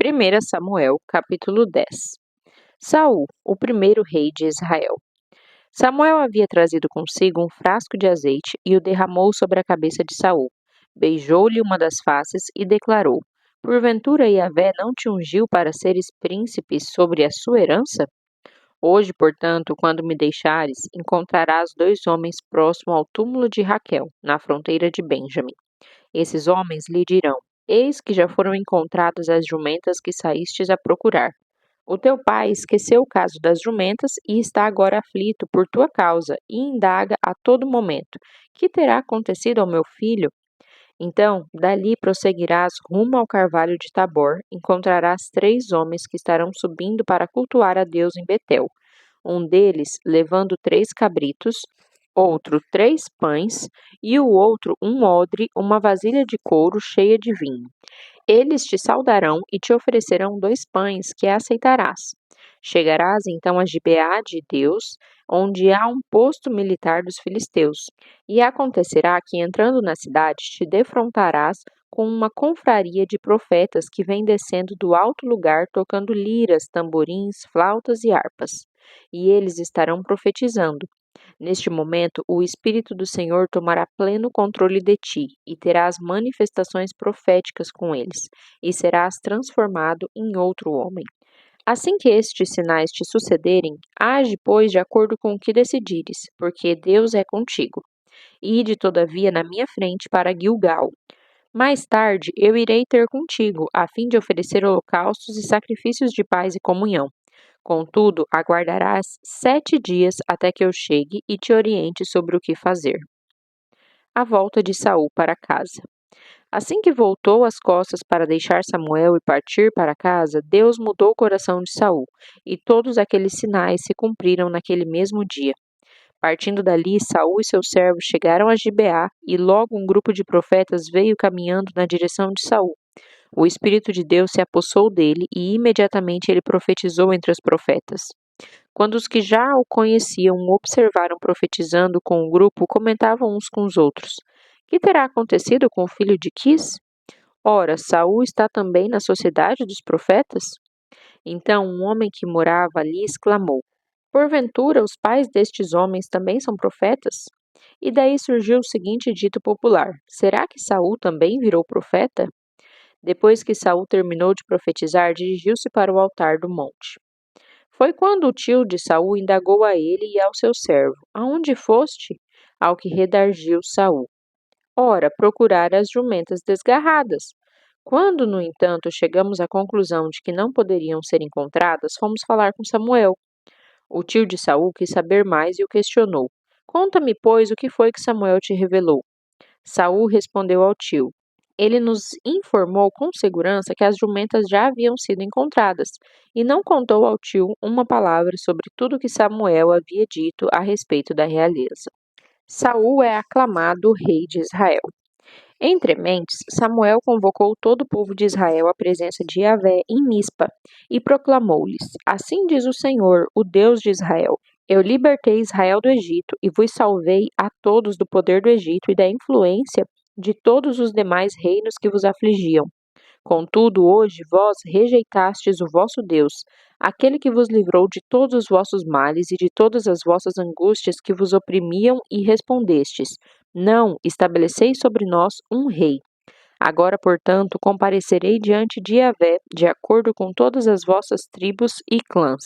1 Samuel, capítulo 10. Saul, o primeiro rei de Israel. Samuel havia trazido consigo um frasco de azeite e o derramou sobre a cabeça de Saul. Beijou-lhe uma das faces e declarou: Porventura Yahvé não te ungiu para seres príncipe sobre a sua herança? Hoje, portanto, quando me deixares, encontrarás 2 homens próximo ao túmulo de Raquel, na fronteira de Benjamim. Esses homens lhe dirão: Eis que já foram encontradas as jumentas que saístes a procurar. O teu pai esqueceu o caso das jumentas e está agora aflito por tua causa e indaga a todo momento: Que terá acontecido ao meu filho? Então, dali prosseguirás rumo ao carvalho de Tabor, encontrarás 3 homens que estarão subindo para cultuar a Deus em Betel. Um deles levando 3 cabritos, outro 3 pães, e o outro um odre, uma vasilha de couro cheia de vinho. Eles te saudarão e te oferecerão 2 pães que aceitarás. Chegarás então a Gibeá de Deus, onde há um posto militar dos filisteus. E acontecerá que, entrando na cidade, te defrontarás com uma confraria de profetas que vem descendo do alto lugar tocando liras, tamborins, flautas e harpas. E eles estarão profetizando. Neste momento, o Espírito do Senhor tomará pleno controle de ti, e terás manifestações proféticas com eles, e serás transformado em outro homem. Assim que estes sinais te sucederem, age, pois, de acordo com o que decidires, porque Deus é contigo. Ide, todavia, na minha frente para Gilgal. Mais tarde eu irei ter contigo, a fim de oferecer holocaustos e sacrifícios de paz e comunhão. Contudo, aguardarás 7 dias até que eu chegue e te oriente sobre o que fazer. A volta de Saul para casa. Assim que voltou as costas para deixar Samuel e partir para casa, Deus mudou o coração de Saul, e todos aqueles sinais se cumpriram naquele mesmo dia. Partindo dali, Saul e seus servos chegaram a Gibeá, e logo um grupo de profetas veio caminhando na direção de Saul. O Espírito de Deus se apossou dele e imediatamente ele profetizou entre os profetas. Quando os que já o conheciam o observaram profetizando com o grupo, comentavam uns com os outros: Que terá acontecido com o filho de Quis? Ora, Saul está também na sociedade dos profetas? Então um homem que morava ali exclamou: Porventura os pais destes homens também são profetas? E daí surgiu o seguinte dito popular: Será que Saul também virou profeta? Depois que Saul terminou de profetizar, dirigiu-se para o altar do monte. Foi quando o tio de Saul indagou a ele e ao seu servo: Aonde foste? Ao que redarguiu Saul: Ora, procurar as jumentas desgarradas. Quando, no entanto, chegamos à conclusão de que não poderiam ser encontradas, fomos falar com Samuel. O tio de Saul quis saber mais e o questionou: Conta-me, pois, o que foi que Samuel te revelou. Saul respondeu ao tio: Ele nos informou com segurança que as jumentas já haviam sido encontradas, e não contou ao tio uma palavra sobre tudo que Samuel havia dito a respeito da realeza. Saul é aclamado rei de Israel. Entre mentes, Samuel convocou todo o povo de Israel à presença de Yahvé em Mispa e proclamou-lhes: Assim diz o Senhor, o Deus de Israel: Eu libertei Israel do Egito e vos salvei a todos do poder do Egito e da influência de todos os demais reinos que vos afligiam. Contudo, hoje vós rejeitastes o vosso Deus, aquele que vos livrou de todos os vossos males e de todas as vossas angústias que vos oprimiam, e respondestes: Não, estabeleceis sobre nós um rei. Agora, portanto, comparecerei diante de Yahvé, de acordo com todas as vossas tribos e clãs.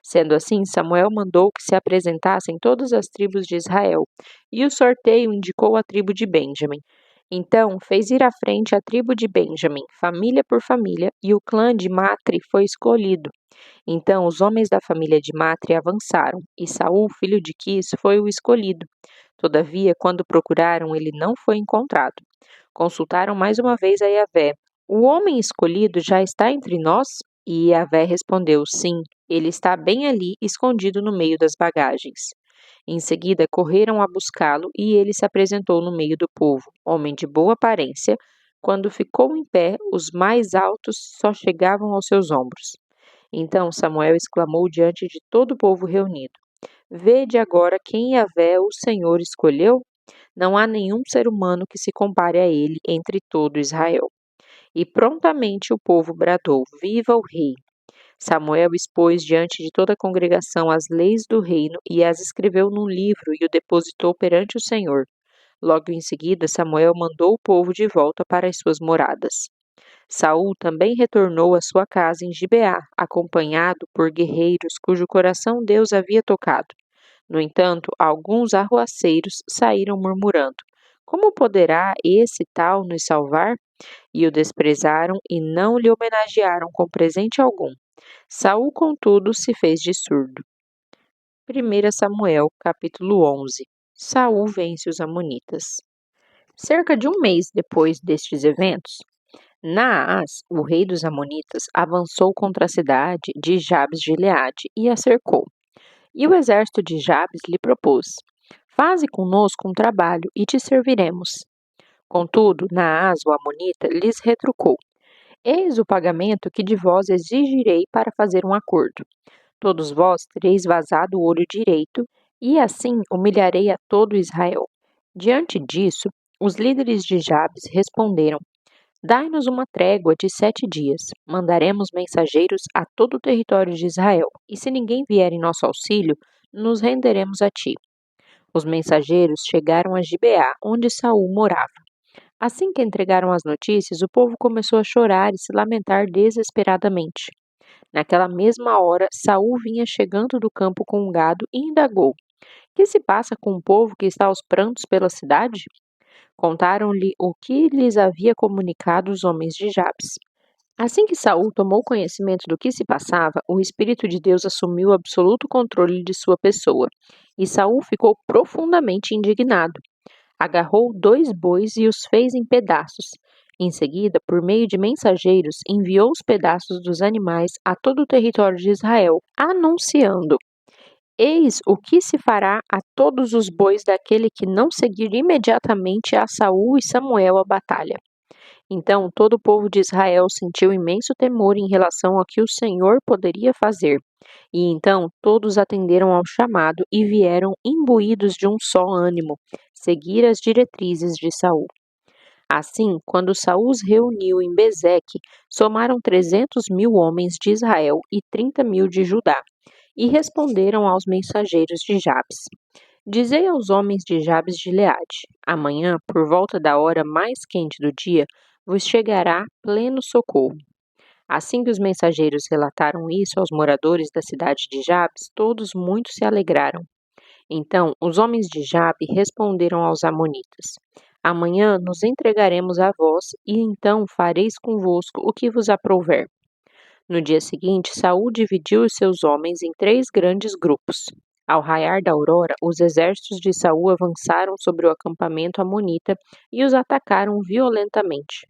Sendo assim, Samuel mandou que se apresentassem todas as tribos de Israel, e o sorteio indicou a tribo de Benjamim. Então fez ir à frente a tribo de Benjamim, família por família, e o clã de Matri foi escolhido. Então os homens da família de Matri avançaram, e Saul, filho de Quis, foi o escolhido. Todavia, quando procuraram, ele não foi encontrado. Consultaram mais uma vez a Yahvé: O homem escolhido já está entre nós? E Yahvé respondeu: Sim, ele está bem ali, escondido no meio das bagagens. Em seguida, correram a buscá-lo e ele se apresentou no meio do povo, homem de boa aparência. Quando ficou em pé, os mais altos só chegavam aos seus ombros. Então Samuel exclamou diante de todo o povo reunido: Vede agora quem Yahvé, o Senhor, escolheu? Não há nenhum ser humano que se compare a ele entre todo Israel. E prontamente o povo bradou: Viva o rei! Samuel expôs diante de toda a congregação as leis do reino e as escreveu num livro e o depositou perante o Senhor. Logo em seguida, Samuel mandou o povo de volta para as suas moradas. Saul também retornou à sua casa em Gibeá, acompanhado por guerreiros cujo coração Deus havia tocado. No entanto, alguns arruaceiros saíram murmurando: Como poderá esse tal nos salvar? E o desprezaram e não lhe homenagearam com presente algum. Saul, contudo, se fez de surdo. 1 Samuel, capítulo 11. Saul vence os amonitas. Cerca de um mês depois destes eventos, Naás, o rei dos amonitas, avançou contra a cidade de Jabes de Gileade e a cercou. E o exército de Jabes lhe propôs: Faze conosco um trabalho e te serviremos. Contudo, Naás, o amonita, lhes retrucou: Eis o pagamento que de vós exigirei para fazer um acordo. Todos vós tereis vazado o olho direito, e assim humilharei a todo Israel. Diante disso, os líderes de Jabes responderam: Dai-nos uma trégua de 7 dias. Mandaremos mensageiros a todo o território de Israel, e se ninguém vier em nosso auxílio, nos renderemos a ti. Os mensageiros chegaram a Gibeá, onde Saul morava. Assim que entregaram as notícias, o povo começou a chorar e se lamentar desesperadamente. Naquela mesma hora, Saul vinha chegando do campo com um gado e indagou: Que se passa com o povo que está aos prantos pela cidade? Contaram-lhe o que lhes havia comunicado os homens de Jabes. Assim que Saul tomou conhecimento do que se passava, o Espírito de Deus assumiu o absoluto controle de sua pessoa, e Saul ficou profundamente indignado. Agarrou 2 bois e os fez em pedaços. Em seguida, por meio de mensageiros, enviou os pedaços dos animais a todo o território de Israel, anunciando: Eis o que se fará a todos os bois daquele que não seguir imediatamente a Saul e Samuel à batalha. Então todo o povo de Israel sentiu imenso temor em relação ao que o Senhor poderia fazer. E então todos atenderam ao chamado e vieram imbuídos de um só ânimo, seguir as diretrizes de Saul. Assim, quando Saul os reuniu em Bezeque, somaram 300.000 homens de Israel e 30.000 de Judá, e responderam aos mensageiros de Jabes: Dizei aos homens de Jabes de Gileade: Amanhã, por volta da hora mais quente do dia, vos chegará pleno socorro. Assim que os mensageiros relataram isso aos moradores da cidade de Jabes, todos muito se alegraram. Então os homens de Jabe responderam aos amonitas: Amanhã nos entregaremos a vós, e então fareis convosco o que vos aprouver. No dia seguinte, Saul dividiu os seus homens em 3 grandes grupos. Ao raiar da aurora, os exércitos de Saul avançaram sobre o acampamento amonita e os atacaram violentamente.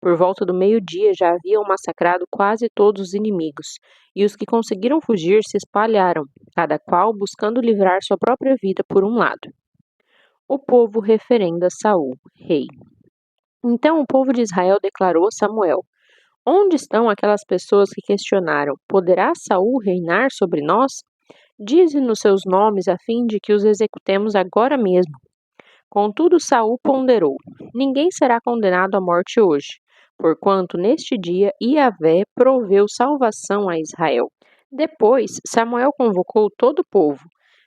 Por volta do meio-dia já haviam massacrado quase todos os inimigos, e os que conseguiram fugir se espalharam, cada qual buscando livrar sua própria vida por um lado. O povo referenda Saul, rei. Então o povo de Israel declarou a Samuel: Onde estão aquelas pessoas que questionaram: Poderá Saul reinar sobre nós? Dize-nos seus nomes a fim de que os executemos agora mesmo. Contudo, Saul ponderou: Ninguém será condenado à morte hoje, porquanto neste dia Yahvé proveu salvação a Israel. Depois, Samuel convocou todo o povo: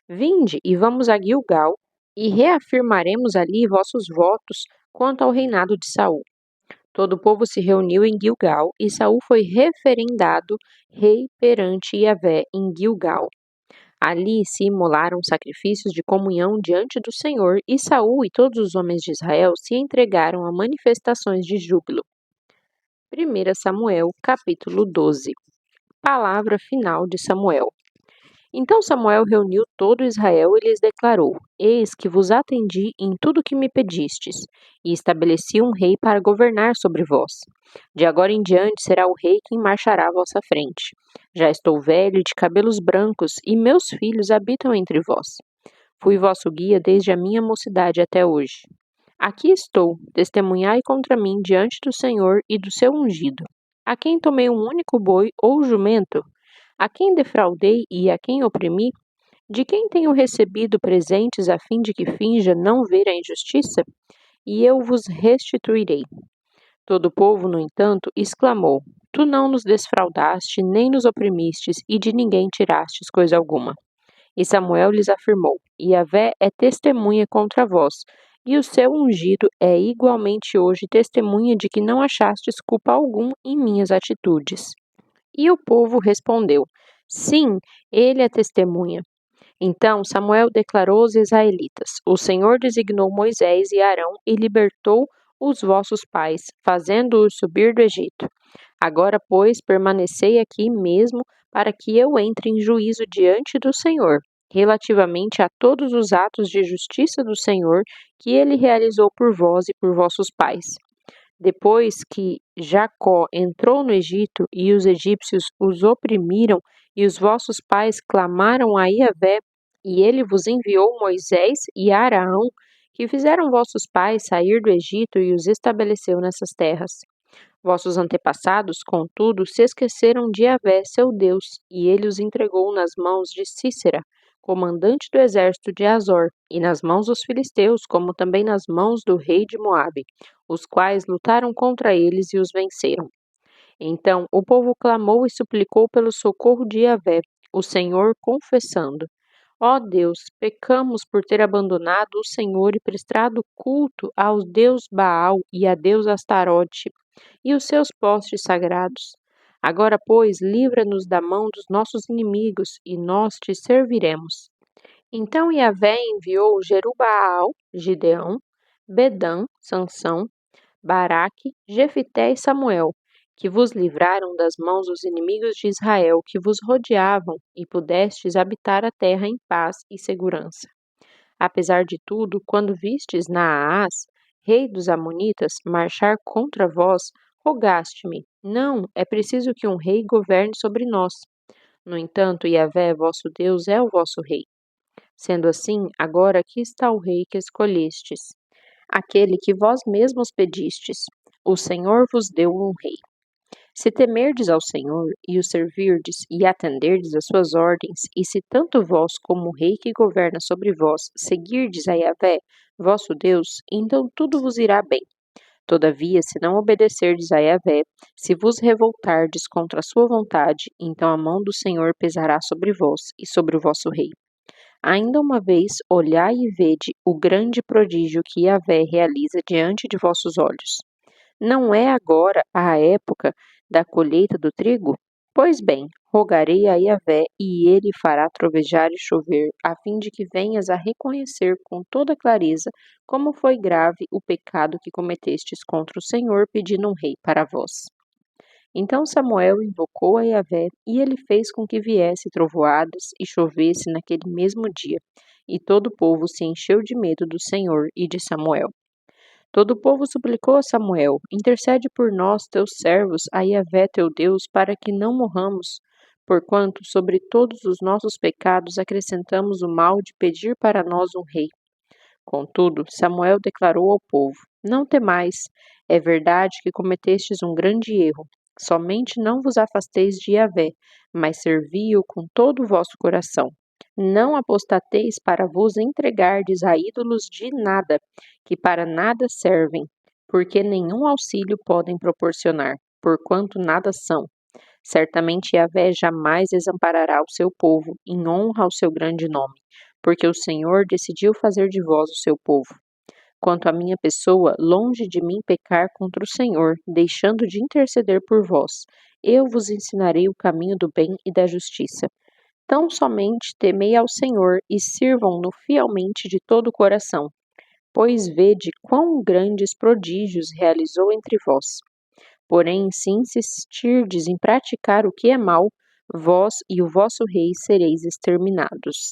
Vinde e vamos a Gilgal, e reafirmaremos ali vossos votos quanto ao reinado de Saul. Todo o povo se reuniu em Gilgal, e Saul foi referendado rei perante Yahvé em Gilgal. Ali se imolaram sacrifícios de comunhão diante do Senhor, e Saul e todos os homens de Israel se entregaram a manifestações de júbilo. 1 Samuel, capítulo 12. Palavra final de Samuel. Então Samuel reuniu todo Israel e lhes declarou: Eis que vos atendi em tudo o que me pedistes, e estabeleci um rei para governar sobre vós. De agora em diante será o rei quem marchará à vossa frente. Já estou velho e de cabelos brancos, e meus filhos habitam entre vós. Fui vosso guia desde a minha mocidade até hoje. Aqui estou, testemunhai contra mim diante do Senhor e do seu ungido. A quem tomei um único boi ou jumento? A quem defraudei e a quem oprimi? De quem tenho recebido presentes a fim de que finja não ver a injustiça? E eu vos restituirei. Todo o povo, no entanto, exclamou: Tu não nos desfraudaste, nem nos oprimistes, e de ninguém tirastes coisa alguma. E Samuel lhes afirmou: Yahvé é testemunha contra vós, e o seu ungido é igualmente hoje testemunha de que não achastes culpa algum em minhas atitudes. E o povo respondeu: Sim, ele é testemunha. Então Samuel declarou aos israelitas: O Senhor designou Moisés e Arão e libertou os vossos pais, fazendo-os subir do Egito. Agora, pois, permanecei aqui mesmo, para que eu entre em juízo diante do Senhor, relativamente a todos os atos de justiça do Senhor que ele realizou por vós e por vossos pais. Depois que Jacó entrou no Egito e os egípcios os oprimiram, e os vossos pais clamaram a Yahvé, e ele vos enviou Moisés e Araão, que fizeram vossos pais sair do Egito e os estabeleceu nessas terras. Vossos antepassados, contudo, se esqueceram de Yahvé, seu Deus, e ele os entregou nas mãos de Sísera, comandante do exército de Azor, e nas mãos dos filisteus, como também nas mãos do rei de Moabe, os quais lutaram contra eles e os venceram. Então o povo clamou e suplicou pelo socorro de Yahvé, o Senhor, confessando: Ó Deus, pecamos por ter abandonado o Senhor e prestado culto ao Deus Baal e a Deus Astarote e os seus postes sagrados. Agora, pois, livra-nos da mão dos nossos inimigos, e nós te serviremos. Então Yahvé enviou Jerubbaal, Gideão, Bedã, Sansão, Baraque, Jefité e Samuel, que vos livraram das mãos dos inimigos de Israel que vos rodeavam, e pudestes habitar a terra em paz e segurança. Apesar de tudo, quando vistes Naás, rei dos Amonitas, marchar contra vós, rogaste-me: Não, é preciso que um rei governe sobre nós. No entanto, Yahvé, vosso Deus, é o vosso rei. Sendo assim, agora aqui está o rei que escolhestes, aquele que vós mesmos pedistes. O Senhor vos deu um rei. Se temerdes ao Senhor, e o servirdes, e atenderdes às suas ordens, e se tanto vós como o rei que governa sobre vós seguirdes a Yahvé, vosso Deus, então tudo vos irá bem. Todavia, se não obedecerdes a Yahvé, se vos revoltardes contra a sua vontade, então a mão do Senhor pesará sobre vós e sobre o vosso rei. Ainda uma vez, olhai e vede o grande prodígio que Yahvé realiza diante de vossos olhos. Não é agora a época da colheita do trigo? Pois bem, rogarei a Yahvé, e ele fará trovejar e chover, a fim de que venhas a reconhecer com toda clareza como foi grave o pecado que cometestes contra o Senhor, pedindo um rei para vós. Então Samuel invocou a Yahvé, e ele fez com que viesse trovoadas e chovesse naquele mesmo dia, e todo o povo se encheu de medo do Senhor e de Samuel. Todo o povo suplicou a Samuel: Intercede por nós, teus servos, a Yahvé teu Deus, para que não morramos, porquanto sobre todos os nossos pecados acrescentamos o mal de pedir para nós um rei. Contudo, Samuel declarou ao povo: Não temais, é verdade que cometestes um grande erro. Somente não vos afasteis de Yahvé, mas servi-o com todo o vosso coração. Não apostateis para vos entregardes a ídolos de nada, que para nada servem, porque nenhum auxílio podem proporcionar, porquanto nada são. Certamente Yahvé jamais desamparará o seu povo, em honra ao seu grande nome, porque o Senhor decidiu fazer de vós o seu povo. Quanto à minha pessoa, longe de mim pecar contra o Senhor, deixando de interceder por vós, eu vos ensinarei o caminho do bem e da justiça. Tão somente temei ao Senhor e sirvam-no fielmente de todo o coração, pois vede quão grandes prodígios realizou entre vós. Porém, se insistirdes em praticar o que é mal, vós e o vosso rei sereis exterminados.